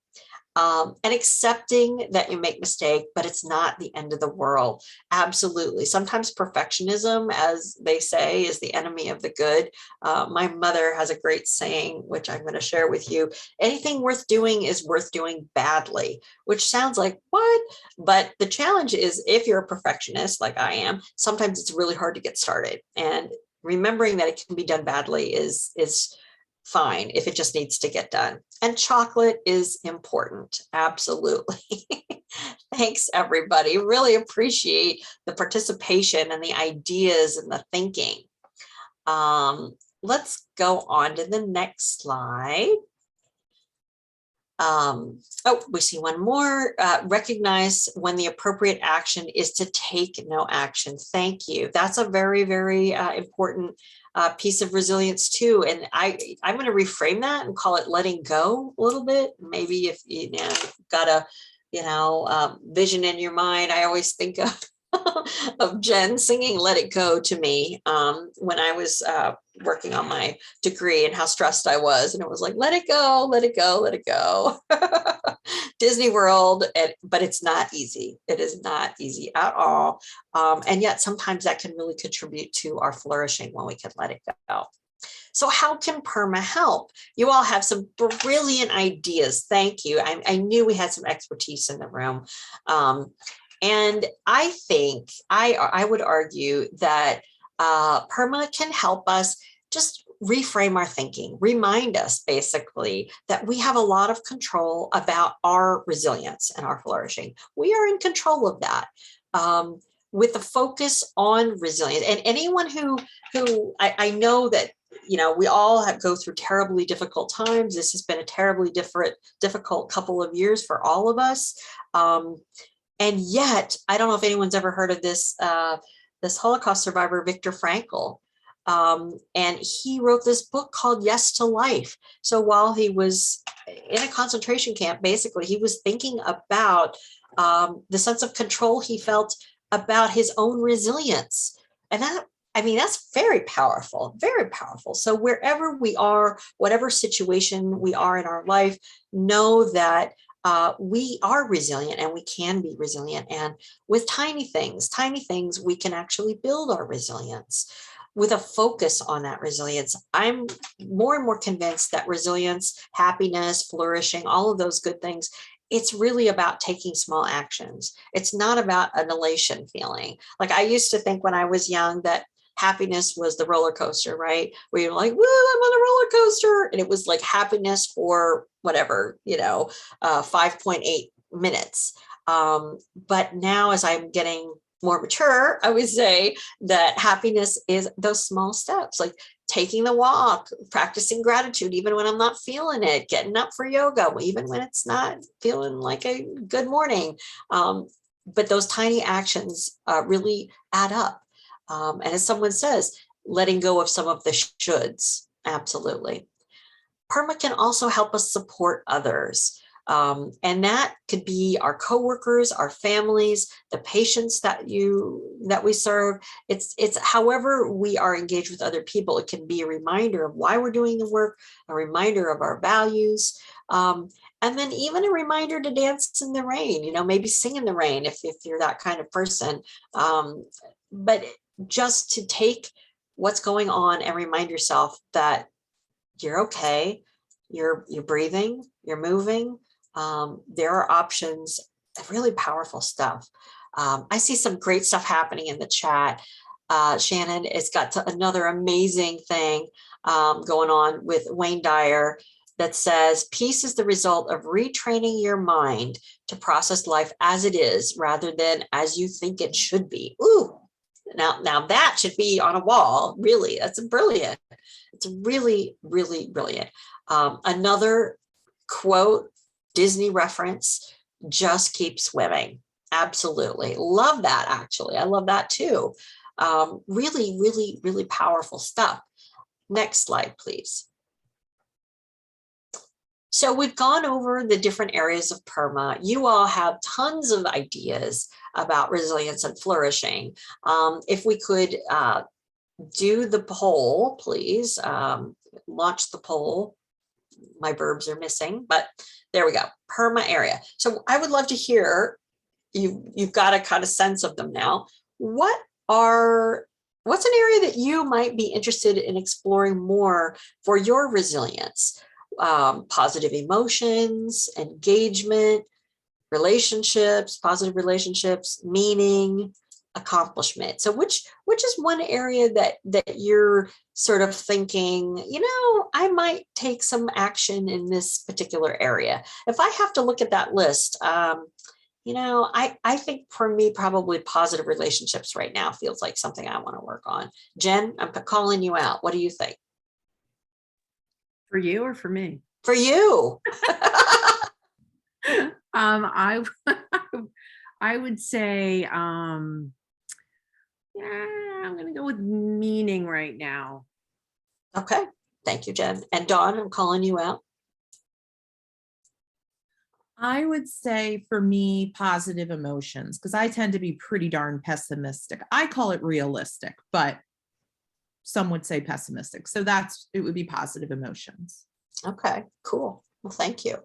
And accepting that you make mistake, but it's not the end of the world. Absolutely. Sometimes perfectionism, as they say, is the enemy of the good. My mother has a great saying, which I'm going to share with you. Anything worth doing is worth doing badly, which sounds like what? But the challenge is, if you're a perfectionist like I am, sometimes it's really hard to get started. And remembering that it can be done badly is fine if it just needs to get done. And chocolate is important. Absolutely. Thanks, everybody. Really appreciate the participation and the ideas and the thinking. Let's go on to the next slide. Oh, we see one more. Recognize when the appropriate action is to take no action. Thank you. That's a very, very important piece of resilience too. And I'm going to reframe that and call it letting go a little bit. Maybe if you've got a vision in your mind, I always think of Jen singing "Let It Go" to me when I was working on my degree, and how stressed I was, and it was like, let it go, let it go, let it go. Disney World, but it's not easy. It is not easy at all. And yet sometimes that can really contribute to our flourishing when we can let it go. So how can PERMA help? You all have some brilliant ideas. Thank you. I knew we had some expertise in the room. And I think I would argue that PERMA can help us just reframe our thinking, remind us basically that we have a lot of control about our resilience and our flourishing. We are in control of that. With the focus on resilience, and anyone who I know that, we all go through terribly difficult times. This has been a terribly difficult couple of years for all of us. And yet, I don't know if anyone's ever heard of this Holocaust survivor, Viktor Frankl. And he wrote this book called Yes to Life. So while he was in a concentration camp, basically, he was thinking about the sense of control he felt about his own resilience. And that's very powerful, very powerful. So wherever we are, whatever situation we are in our life, know that we are resilient, and we can be resilient. And with tiny things, we can actually build our resilience. With a focus on that resilience, I'm more and more convinced that resilience, happiness, flourishing, all of those good things, it's really about taking small actions. It's not about an elation feeling. Like I used to think when I was young that happiness was the roller coaster, right? Where you're like, woo, I'm on a roller coaster. And it was like happiness for whatever, 5.8 minutes. But now, as I'm getting more mature, I would say that happiness is those small steps, like taking the walk, practicing gratitude, even when I'm not feeling it, getting up for yoga, even when it's not feeling like a good morning. But those tiny actions really add up. And as someone says, letting go of some of the shoulds. Absolutely. PERMA can also help us support others. And that could be our coworkers, our families, the patients that we serve. It's however we are engaged with other people. It can be a reminder of why we're doing the work, a reminder of our values, and then even a reminder to dance in the rain. Maybe sing in the rain if you're that kind of person. But just to take what's going on and remind yourself that you're okay, you're breathing, you're moving. There are options, really powerful stuff. I see some great stuff happening in the chat. Shannon has got another amazing thing going on with Wayne Dyer that says, peace is the result of retraining your mind to process life as it is rather than as you think it should be. Ooh, now that should be on a wall. Really, that's brilliant. It's really, really brilliant. Another quote, Disney reference, just keep swimming. Absolutely. Love that, actually. I love that too. Really, really, really powerful stuff. Next slide, please. So we've gone over the different areas of PERMA. You all have tons of ideas about resilience and flourishing. If we could do the poll, please, launch the poll. my verbs are missing, but there we go. Perma area. So I would love to hear, you've got a kind of sense of them now. What's an area that you might be interested in exploring more for your resilience? Positive emotions, engagement, relationships, positive relationships, meaning, accomplishment. So which is one area that you're sort of thinking, I might take some action in this particular area? If I have to look at that list, I think for me, probably positive relationships right now feels like something I want to work on. Jen, I'm calling you out. What do you think? For you or for me? For you. I would say, I'm going to go with meaning right now. Okay. Thank you, Jen. And Dawn, I'm calling you out. I would say for me, positive emotions, because I tend to be pretty darn pessimistic. I call it realistic, but some would say pessimistic. So it would be positive emotions. Okay, cool. Well, thank you.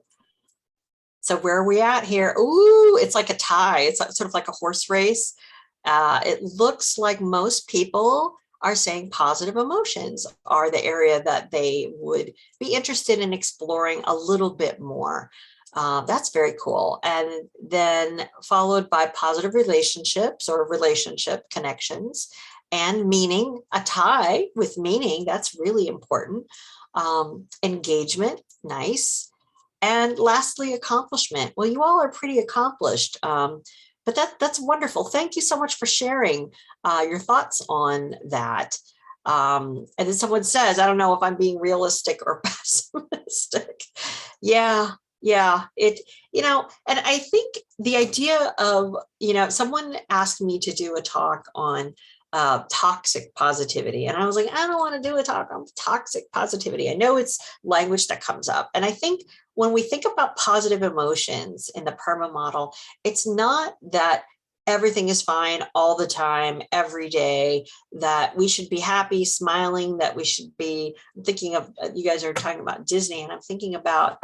So where are we at here? Ooh, it's like a tie. It's sort of like a horse race. It looks like most people are saying positive emotions are the area that they would be interested in exploring a little bit more. That's very cool. And then followed by positive relationships or relationship connections, and meaning, a tie with meaning. That's really important. Engagement, nice. And lastly, accomplishment. Well, you all are pretty accomplished, but that's wonderful. Thank you so much for sharing your thoughts on that. And then someone says, I don't know if I'm being realistic or pessimistic. Yeah. And I think the idea of, someone asked me to do a talk on toxic positivity. And I was like, I don't want to do a talk on toxic positivity. I know it's language that comes up. And I think when we think about positive emotions in the Perma model, it's not that everything is fine all the time, every day, that we should be happy, smiling, that we should be, I'm thinking of, you guys are talking about Disney, and I'm thinking about,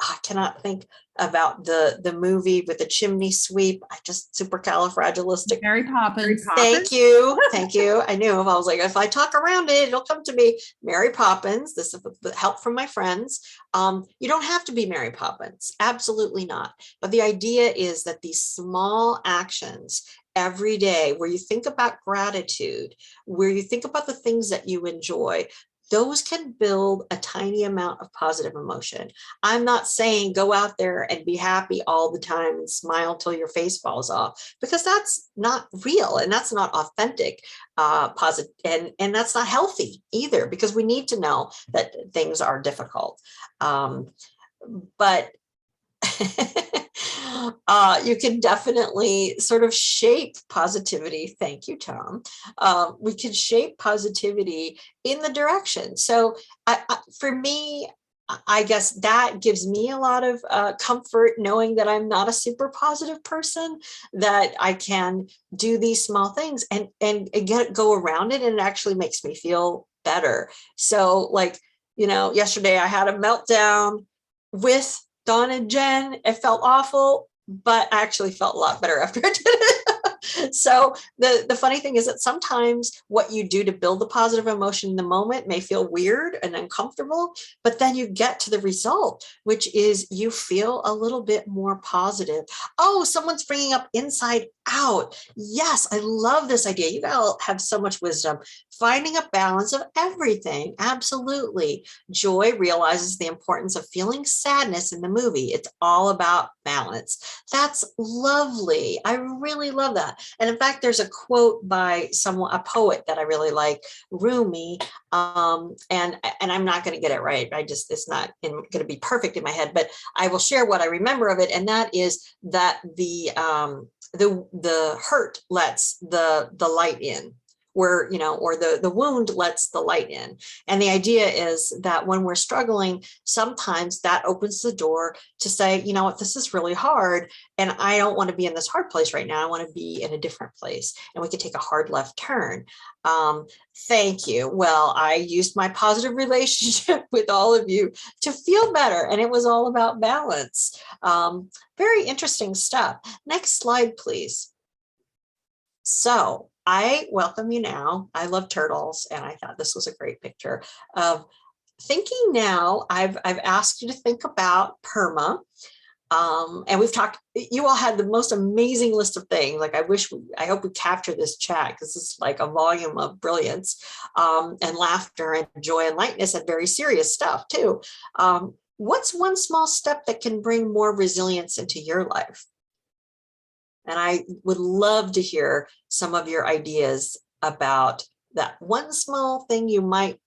I cannot think about the movie with the chimney sweep. I just supercalifragilistic. Mary Poppins. Thank you. I knew, I was like, if I talk around it, it'll come to me. Mary Poppins. This is with help from my friends. You don't have to be Mary Poppins. Absolutely not. But the idea is that these small actions every day, where you think about gratitude, where you think about the things that you enjoy, those can build a tiny amount of positive emotion. I'm not saying go out there and be happy all the time and smile till your face falls off, because that's not real and that's not authentic, positive, and that's not healthy either, because we need to know that things are difficult. But you can definitely sort of shape positivity. Thank you, Tom. We can shape positivity in the direction. So for me, I guess that gives me a lot of comfort, knowing that I'm not a super positive person, that I can do these small things and go around it, and it actually makes me feel better. So like, yesterday I had a meltdown with Dawn and Jen. It felt awful, but I actually felt a lot better after I did it. So the funny thing is that sometimes what you do to build the positive emotion in the moment may feel weird and uncomfortable, but then you get to the result, which is you feel a little bit more positive. Oh, someone's bringing up inside out. Yes, I love this idea. You all have so much wisdom. Finding a balance of everything. Absolutely. Joy realizes the importance of feeling sadness in the movie. It's all about balance. That's lovely. I really love that. And in fact, there's a quote by a poet that I really like, Rumi, and I'm not going to get it right. It's not going to be perfect in my head, but I will share what I remember of it. And that is that the hurt lets the light in, where, or the wound lets the light in. And the idea is that when we're struggling, sometimes that opens the door to say, you know what, this is really hard. And I don't want to be in this hard place right now. I want to be in a different place. And we could take a hard left turn. Thank you. Well, I used my positive relationship with all of you to feel better. And it was all about balance. Very interesting stuff. Next slide, please. So I welcome you now. I love turtles, and I thought this was a great picture of thinking now. I've asked you to think about PERMA. And we've talked, you all had the most amazing list of things. Like I hope we capture this chat, because it's like a volume of brilliance, and laughter and joy and lightness, and very serious stuff too. What's one small step that can bring more resilience into your life? And I would love to hear some of your ideas about that one small thing you might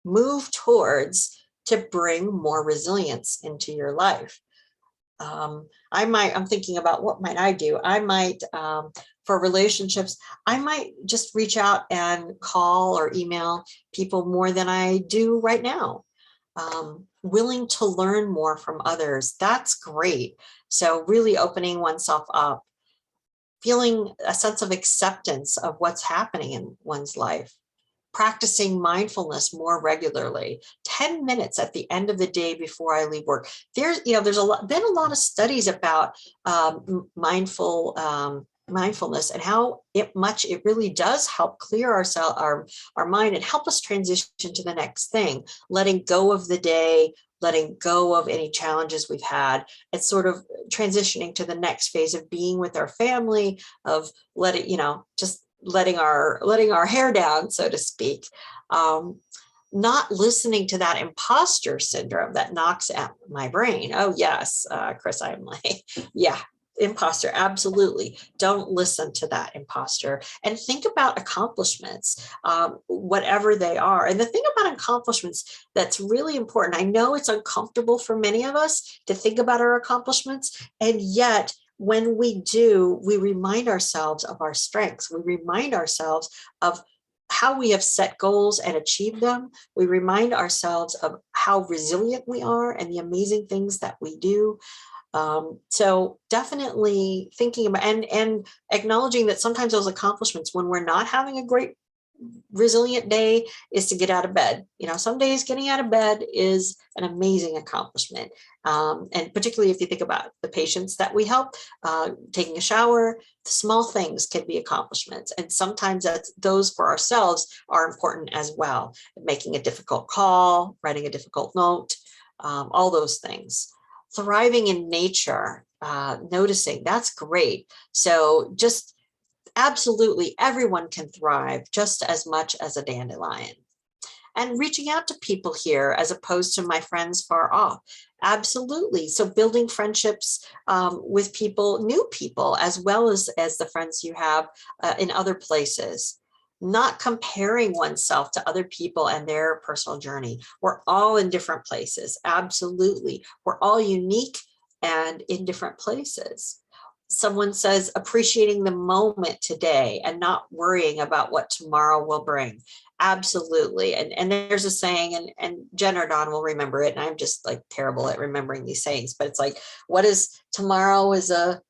move towards to bring more resilience into your life. I'm thinking about what might I do? I might, for relationships, I might just reach out and call or email people more than I do right now. Willing to learn more from others. That's great. So really opening oneself up, feeling a sense of acceptance of what's happening in one's life, practicing mindfulness more regularly, 10 minutes at the end of the day before I leave work. There's been a lot of studies about mindfulness and how much it really does help clear our mind and help us transition to the next thing, letting go of the day, letting go of any challenges we've had, and sort of transitioning to the next phase of being with our family, of just letting our hair down, so to speak. Not listening to that imposter syndrome that knocks at my brain. Oh yes, Chris, I'm like, yeah, imposter, absolutely. Don't listen to that imposter, and think about accomplishments, whatever they are. And the thing about accomplishments that's really important, I know it's uncomfortable for many of us to think about our accomplishments, and yet when we do, we remind ourselves of our strengths. We remind ourselves of how we have set goals and achieved them. We remind ourselves of how resilient we are and the amazing things that we do. So definitely thinking about and acknowledging that sometimes those accomplishments, when we're not having a great resilient day, is to get out of bed. Some days getting out of bed is an amazing accomplishment. And particularly if you think about the patients that we help, taking a shower, small things can be accomplishments. And sometimes those for ourselves are important as well. Making a difficult call, writing a difficult note, all those things. Thriving in nature, noticing, that's great. So just absolutely everyone can thrive just as much as a dandelion. And reaching out to people here as opposed to my friends far off. Absolutely. So building friendships with people, new people, as well as the friends you have in other places. Not comparing oneself to other people and their personal journey. We're all in different places. Absolutely. We're all unique and in different places. Someone says appreciating the moment today and not worrying about what tomorrow will bring. Absolutely. And there's a saying, and Jen or Don will remember it. And I'm just like terrible at remembering these sayings, but it's like, what is tomorrow is a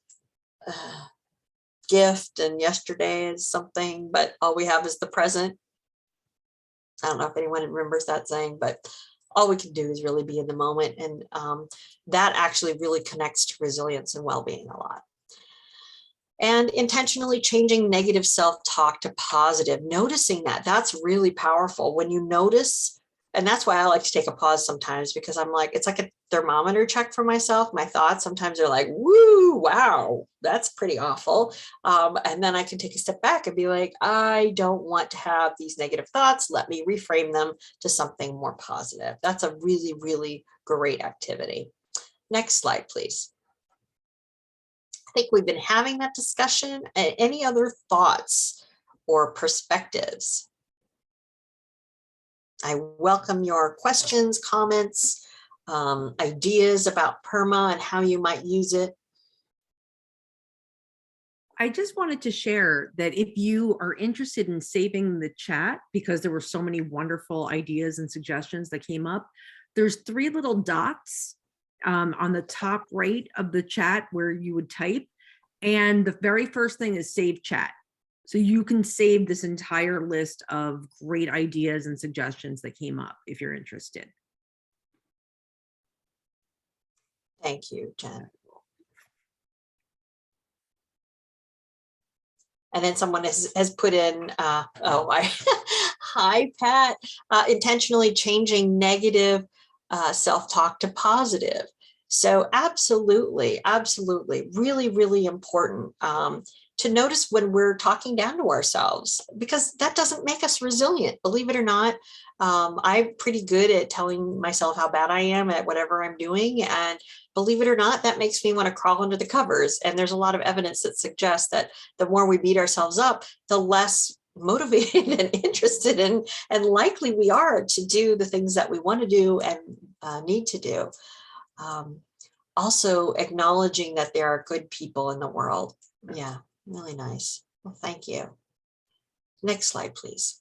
gift, and yesterday is something, but all we have is the present. I don't know if anyone remembers that saying, but all we can do is really be in the moment. And that actually really connects to resilience and well-being a lot. And intentionally changing negative self-talk to positive, noticing that's really powerful when you notice. And that's why I like to take a pause sometimes, because I'm like, it's like a thermometer check for myself. My thoughts sometimes are like, woo, wow, that's pretty awful. And then I can take a step back and be like, I don't want to have these negative thoughts. Let me reframe them to something more positive. That's a really, really great activity. Next slide, please. I think we've been having that discussion. Any other thoughts or perspectives? I welcome your questions, comments, ideas about PERMA and how you might use it. I just wanted to share that if you are interested in saving the chat, because there were so many wonderful ideas and suggestions that came up, there's 3 little dots on the top right of the chat where you would type. And the very first thing is save chat. So you can save this entire list of great ideas and suggestions that came up if you're interested. Thank you, Jen. And then someone has put in, hi, Pat, intentionally changing negative self-talk to positive. So absolutely, absolutely, really, really important to notice when we're talking down to ourselves, because that doesn't make us resilient, believe it or not. I'm pretty good at telling myself how bad I am at whatever I'm doing. And believe it or not, that makes me want to crawl under the covers. And there's a lot of evidence that suggests that the more we beat ourselves up, the less motivated and interested in and likely we are to do the things that we want to do and need to do. Also acknowledging that there are good people in the world. Yeah, really nice. Well, thank you. Next slide, please.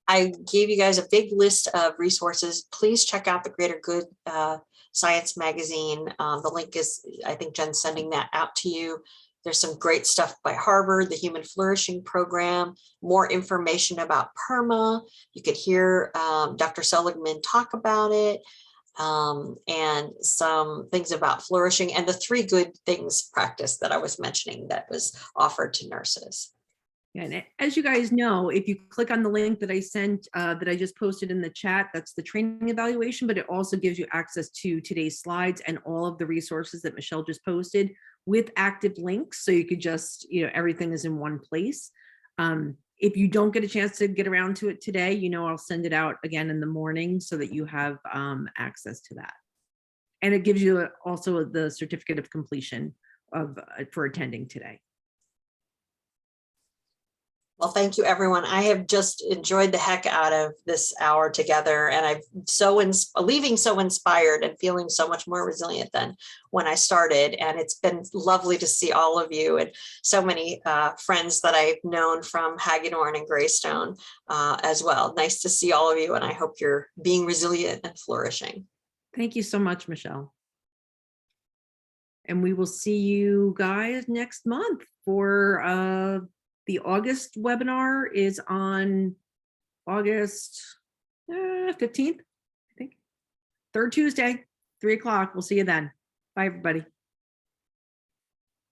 I gave you guys a big list of resources. Please check out the Greater Good Science magazine. The link is, I think Jen's sending that out to you. There's some great stuff by Harvard, the Human Flourishing Program, more information about PERMA. You could hear Dr. Seligman talk about it, and some things about flourishing and the 3 good things practice that I was mentioning that was offered to nurses. And as you guys know, if you click on the link that I sent, that I just posted in the chat, that's the training evaluation, but it also gives you access to today's slides and all of the resources that Michelle just posted with active links. So you could just, everything is in one place. If you don't get a chance to get around to it today, I'll send it out again in the morning so that you have access to that. And it gives you also the certificate of completion for attending today. Well, thank you, everyone. I have just enjoyed the heck out of this hour together, and I'm leaving so inspired and feeling so much more resilient than when I started. And it's been lovely to see all of you and so many friends that I've known from Hagedorn and Greystone as well. Nice to see all of you, and I hope you're being resilient and flourishing. Thank you so much, Michelle. And we will see you guys next month for the August webinar is on August 15th, I think. 3rd Tuesday, 3 o'clock. We'll see you then. Bye, everybody.